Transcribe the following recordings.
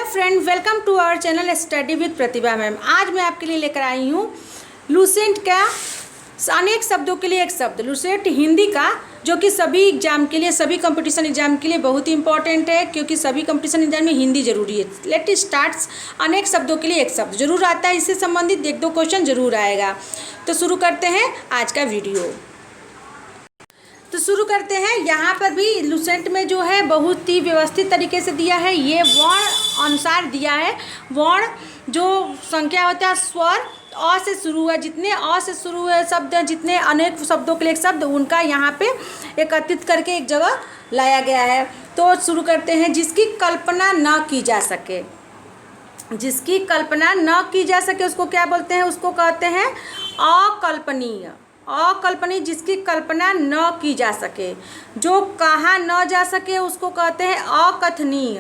Friend, welcome to our channel study with Pratibha ma'am. आज मैं आपके लिए लेकर आई हूँ लूसेंट का अनेक शब्दों के लिए एक शब्द, लूसेंट हिंदी का, जो कि सभी एग्जाम के लिए, सभी कंपटीशन एग्जाम के लिए बहुत ही इंपॉर्टेंट है, क्योंकि सभी कंपटीशन एग्जाम में हिंदी जरूरी है। Let starts. अनेक शब्दों के लिए एक शब्द जरूर आता है, इससे संबंधित एक दो क्वेश्चन जरूर आएगा। तो शुरू करते हैं आज का वीडियो। तो शुरू करते हैं। यहाँ पर भी लूसेंट में जो है बहुत ही व्यवस्थित तरीके से दिया है। ये वर्ण अनुसार दिया है। वर्ण जो संख्या होता है, स्वर अ से शुरू है, जितने अ से शुरू हुए शब्द हैं, जितने अनेक शब्दों के लिए एक शब्द, उनका यहाँ पे एकत्रित करके एक जगह लाया गया है। तो शुरू करते हैं। जिसकी कल्पना न की जा सके, जिसकी कल्पना न की जा सके उसको क्या बोलते हैं? उसको कहते हैं अकल्पनीय। अकल्पनीय, जिसकी कल्पना न की जा सके। जो कहा न जा सके उसको कहते हैं अकथनीय।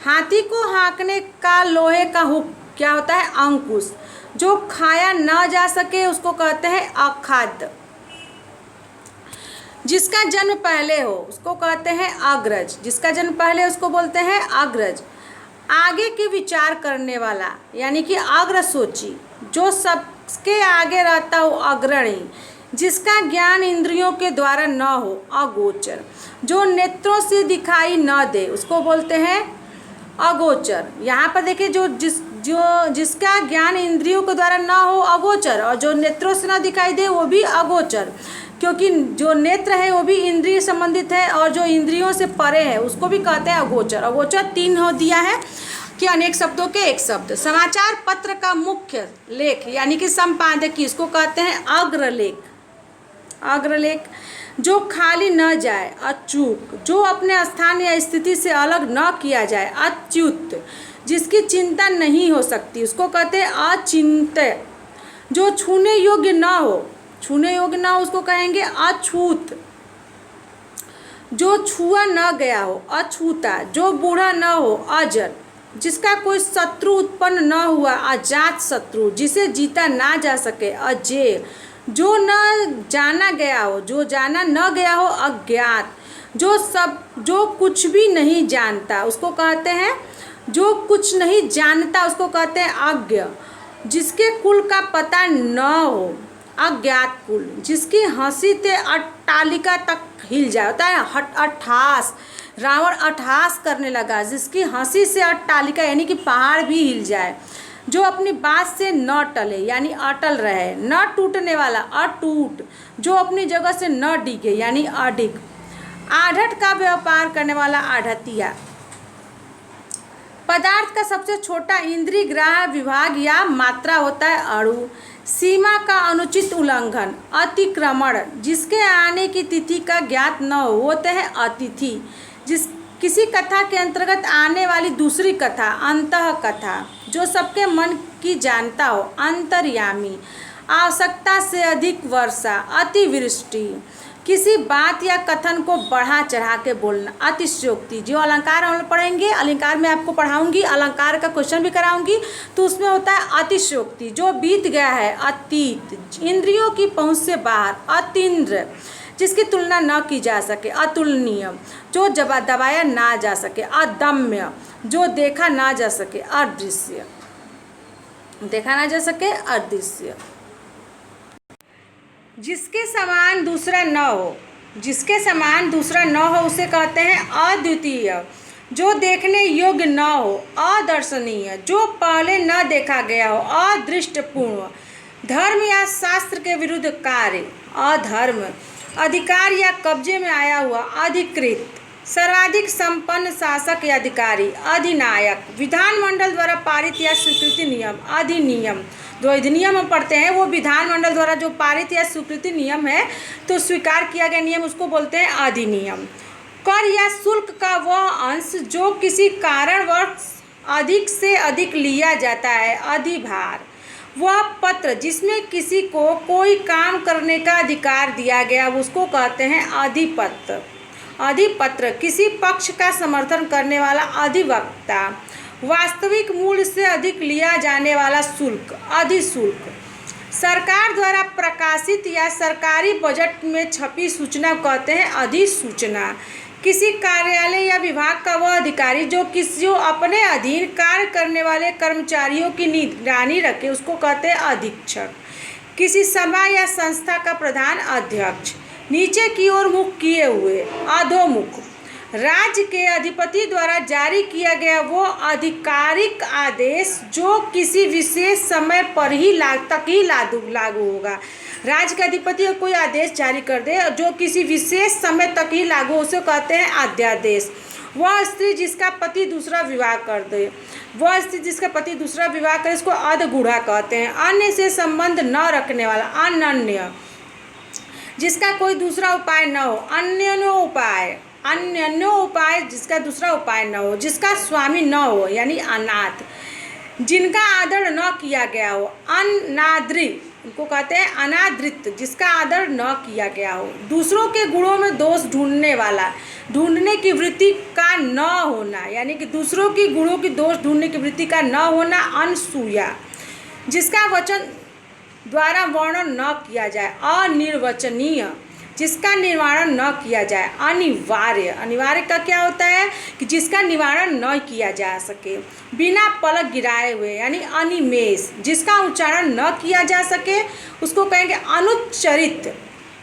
हाथी को हाँकने का लोहे का हुक क्या होता है? अंकुश। जो खाया न जा सके उसको कहते हैं अखाद्य। जिसका जन्म पहले हो उसको कहते हैं अग्रज। जिसका जन्म पहले उसको बोलते हैं अग्रज। आगे के विचार करने वाला यानी कि अग्रसोची। जो सबके आगे रहता हो अग्रणी। जिसका ज्ञान इंद्रियों के द्वारा न हो अगोचर। जो नेत्रों से दिखाई न दे उसको बोलते हैं अगोचर। यहाँ पर देखिए, जिसका ज्ञान इंद्रियों के द्वारा न हो अगोचर, और जो नेत्रों से न दिखाई दे वो भी अगोचर, क्योंकि जो नेत्र है वो भी इंद्रिय संबंधित है, और जो इंद्रियों से परे है उसको भी कहते हैं अगोचर। अगोचर तीन हो दिया है कि अनेक शब्दों के एक शब्द। समाचार पत्र का मुख्य लेख यानी कि संपादकीय, इसको कहते हैं अग्रलेख। अग्रलेख। जो खाली न जाए अचूक। जो अपने स्थान या स्थिति से अलग न किया जाए अच्युत। जिसकी चिंता नहीं हो सकती उसको कहते हैं अचिंत्य। जो छूने योग्य न हो, छूने योग्य न हो उसको कहेंगे अछूत। जो छुआ न गया हो अछूता। जो बूढ़ा न हो अजर। जिसका कोई शत्रु उत्पन्न न हुआ अजात शत्रु। जिसे जीता ना जा सके अजेय। जो न जाना गया हो, जो जाना न गया हो अज्ञात। जो कुछ भी नहीं जानता उसको कहते हैं, जो कुछ नहीं जानता उसको कहते हैं अज्ञ। जिसके कुल का पता न हो अज्ञात कुल। जिसकी हंसी से अट्टालिका तक हिल जाए, होता है अट्ठास। रावण अट्ठास करने लगा। जिसकी हंसी से अट्टालिका यानी कि पहाड़ भी हिल जाए। जो अपनी बात से न टले यानी अटल रहे। न टूटने वाला अटूट। जो अपनी जगह से न डिगे यानी अडिग। आढ़त का व्यापार करने वाला आढ़तिया। पदार्थ का सबसे छोटा इंद्रिय ग्राह्य विभाग या मात्रा होता है अणु। सीमा का अनुचित उल्लंघन अतिक्रमण। जिसके आने की तिथि का ज्ञात न हो होते हैं अतिथि। किसी कथा के अंतर्गत आने वाली दूसरी कथा अंतः कथा। जो सबके मन की जानता हो अंतर्यामी। आवश्यकता से अधिक वर्षा अतिवृष्टि। किसी बात या कथन को बढ़ा चढ़ा के बोलना अतिशयोक्ति। जो अलंकार हम पढ़ेंगे, अलंकार में आपको पढ़ाऊंगी, अलंकार का क्वेश्चन भी कराऊंगी, तो उसमें होता है अतिशयोक्ति। जो बीत गया है अतीत। इंद्रियों की पहुँच से बाहर अतीन्द्र। जिसकी तुलना न की जा सके अतुलनीय। जो दबाया ना जा सके अदम्य। जो देखा ना जा सके अदृश्य। देखा ना जा सके अदृश्य। जिसके समान दूसरा न हो, जिसके समान दूसरा न हो उसे कहते हैं अद्वितीय। जो देखने योग्य न हो अदर्शनीय। जो पहले न देखा गया हो अदृष्टपूर्ण। धर्म या शास्त्र के विरुद्ध कार्य अधर्म। अधिकार या कब्जे में आया हुआ अधिकृत। सर्वाधिक संपन्न शासक या अधिकारी अधिनायक। विधानमंडल द्वारा पारित या स्वीकृति नियम अधिनियम। जो अधिनियम हम पढ़ते हैं वो विधानमंडल द्वारा जो पारित या स्वीकृति नियम है, तो स्वीकार किया गया नियम, उसको बोलते हैं अधिनियम। कर या शुल्क का वह अंश जो किसी कारणवश अधिक से अधिक लिया जाता है अधिभार। वह पत्र जिसमें किसी को कोई काम करने का अधिकार दिया गया उसको कहते हैं अधिपत्र। अधिपत्र। किसी पक्ष का समर्थन करने वाला अधिवक्ता। वास्तविक मूल्य से अधिक लिया जाने वाला शुल्क अधिशुल्क। सरकार द्वारा प्रकाशित या सरकारी बजट में छपी सूचना कहते हैं अधिसूचना। किसी कार्यालय या विभाग का वह अधिकारी जो अपने अधीन कार्य करने वाले कर्मचारियों की निगरानी रखे उसको कहते हैं अधीक्षक। किसी सभा या संस्था का प्रधान अध्यक्ष। नीचे की ओर मुख किए हुए अधोमुख। राज्य के अधिपति द्वारा जारी किया गया वो आधिकारिक आदेश जो किसी विशेष समय पर ही लागू होगा। राज्य के अधिपति कोई आदेश जारी कर दे जो किसी विशेष समय तक ही लागू, उसे कहते हैं अध्यादेश। वह स्त्री जिसका पति दूसरा विवाह कर दे, वह स्त्री जिसका पति दूसरा विवाह करे इसको अधगूढ़ा कहते हैं। अन्य से संबंध न रखने वाला अनन्य। जिसका कोई दूसरा उपाय न हो अन्योन्य उपाय जिसका दूसरा उपाय न हो। जिसका स्वामी न हो यानी अनाथ। जिनका आदर न किया गया हो अनादृ, इनको कहते हैं अनादृत। जिसका आदर न किया गया हो। दूसरों के गुणों में दोष ढूंढने वाला, ढूंढने की वृत्ति का न होना, यानी कि दूसरों की गुणों की दोष ढूंढने की वृत्ति का न होना अनसूया। जिसका वचन द्वारा वर्णन न किया जाए अनिर्वचनीय। जिसका निवारण न किया जाए अनिवार्य। अनिवार्य का क्या होता है कि जिसका निवारण न किया जा सके। बिना पलक गिराए हुए यानी अनिमेष। जिसका उच्चारण न किया जा सके उसको कहेंगे अनुच्चरित।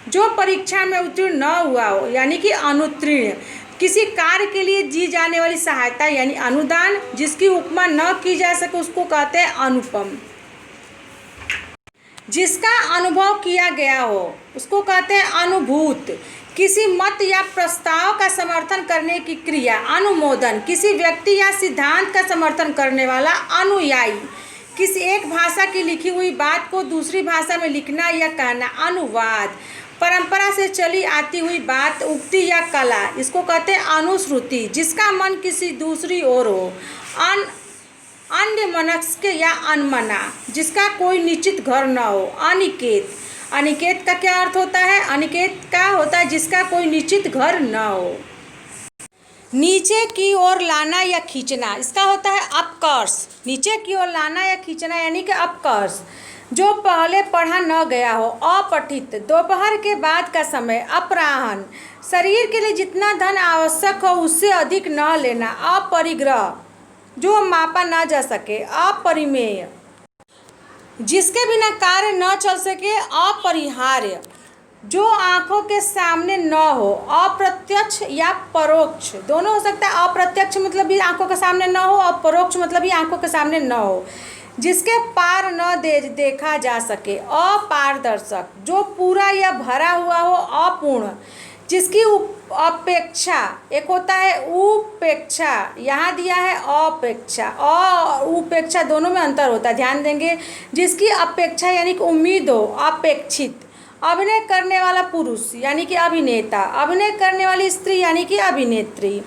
जो परीक्षा में उत्तीर्ण न हुआ हो यानी कि अनुत्तीर्ण। किसी कार्य के लिए दी जाने वाली सहायता यानी अनुदान। जिसकी उपमा न की जा सके उसको कहते हैं अनुपम। जिसका अनुभव किया गया हो उसको कहते हैं अनुभूत। किसी मत या प्रस्ताव का समर्थन करने की क्रिया अनुमोदन। किसी व्यक्ति या सिद्धांत का समर्थन करने वाला अनुयायी। किसी एक भाषा की लिखी हुई बात को दूसरी भाषा में लिखना या कहना अनुवाद। परंपरा से चली आती हुई बात उक्ति या कला इसको कहते हैं अनुश्रुति। जिसका मन किसी दूसरी ओर हो अन्यमनस्क या अनमना। जिसका कोई निश्चित घर न हो अनिकेत। अनिकेत का क्या अर्थ होता है? अनिकेत का होता है जिसका कोई निश्चित घर न हो। नीचे की ओर लाना या खींचना इसका होता है अपकर्ष। नीचे की ओर लाना या खींचना यानी कि अपकर्ष। जो पहले पढ़ा न गया हो अपठित। दोपहर के बाद का समय अपराह्न। शरीर के लिए जितना धन आवश्यक हो उससे अधिक न लेना अपरिग्रह। जो मापा ना जा सके अपरिमेय। जिसके बिना कार्य न चल सके अपरिहार्य। जो आँखों के सामने न हो अप्रत्यक्ष या परोक्ष, दोनों हो सकता है। अप्रत्यक्ष मतलब भी आँखों के सामने न हो और परोक्ष मतलब भी आँखों के सामने न हो। जिसके पार न देखा जा सके अपारदर्शक। जो पूरा या भरा हुआ हो अपूर्ण। जिसकी अपेक्षा, एक होता है उपेक्षा, यहाँ दिया है अपेक्षा। और उपेक्षा दोनों में अंतर होता है, ध्यान देंगे। जिसकी अपेक्षा यानी कि उम्मीद हो अपेक्षित। अभिनय करने वाला पुरुष यानी कि अभिनेता। अभिनय करने वाली स्त्री यानी कि अभिनेत्री।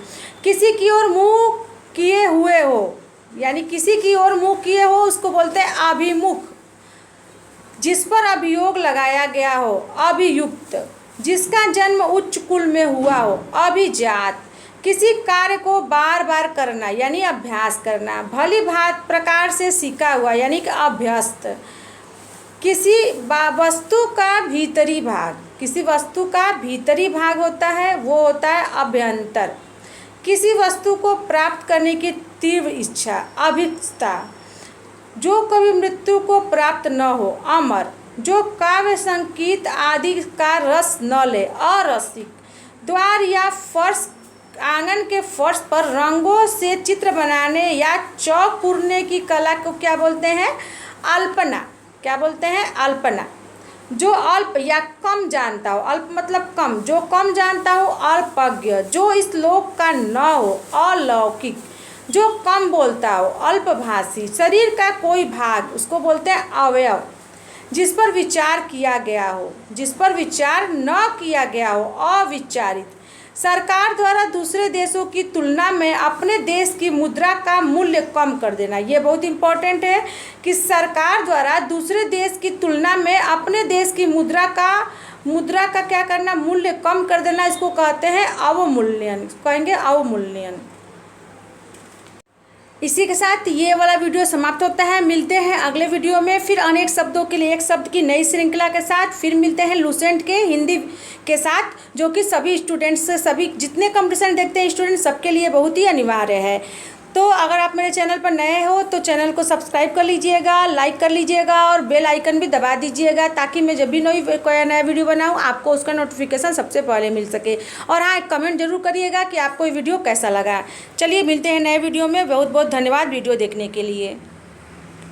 किसी की ओर मुँह किए हुए हो यानी किसी की ओर मुँह किए हो उसको बोलते हैं अभिमुख। जिस पर अभियोग लगाया गया हो अभियुक्त। जिसका जन्म उच्च कुल में हुआ हो अभिजात। किसी कार्य को बार बार करना यानी अभ्यास करना। भली भांति प्रकार से सीखा हुआ यानी कि अभ्यस्त। किसी वस्तु का भीतरी भाग। किसी वस्तु का भीतरी भाग होता है वो होता है अभ्यंतर। किसी वस्तु को प्राप्त करने की तीव्र इच्छा अभिप्सा। जो कभी मृत्यु को प्राप्त न हो अमर। जो काव्य संगीत आदि का रस न ले अरसिक। द्वार या फर्श, आंगन के फर्श पर रंगों से चित्र बनाने या चौक पूरने की कला को क्या बोलते हैं? अल्पना। क्या बोलते हैं? अल्पना। जो अल्प या कम जानता हो, अल्प मतलब कम, जो कम जानता हो अल्पज्ञ। जो इस लोक का न हो अलौकिक। जो कम बोलता हो अल्पभाषी। शरीर का कोई भाग उसको बोलते हैं अवयव। जिस पर विचार किया गया हो, जिस पर विचार न किया गया हो अविचारित। सरकार द्वारा दूसरे देशों की तुलना में अपने देश की मुद्रा का मूल्य कम कर देना। ये बहुत इम्पोर्टेंट है कि सरकार द्वारा दूसरे देश की तुलना में अपने देश की मुद्रा का क्या करना? मूल्य कम कर देना। इसको कहते हैं अवमूल्यन, कहेंगे अवमूल्यन। इसी के साथ ये वाला वीडियो समाप्त होता है। मिलते हैं अगले वीडियो में फिर अनेक शब्दों के लिए एक शब्द की नई श्रृंखला के साथ। फिर मिलते हैं लूसेंट के हिंदी के साथ, जो कि सभी स्टूडेंट्स, सभी जितने कंपटीशन देखते हैं स्टूडेंट, सबके लिए बहुत ही अनिवार्य है। तो अगर आप मेरे चैनल पर नए हो तो चैनल को सब्सक्राइब कर लीजिएगा, लाइक कर लीजिएगा और बेल आइकन भी दबा दीजिएगा, ताकि मैं जब भी कोई नया वीडियो बनाऊँ आपको उसका नोटिफिकेशन सबसे पहले मिल सके। और हाँ, एक कमेंट जरूर करिएगा कि आपको ये वीडियो कैसा लगा। चलिए मिलते हैं नए वीडियो में। बहुत बहुत धन्यवाद वीडियो देखने के लिए।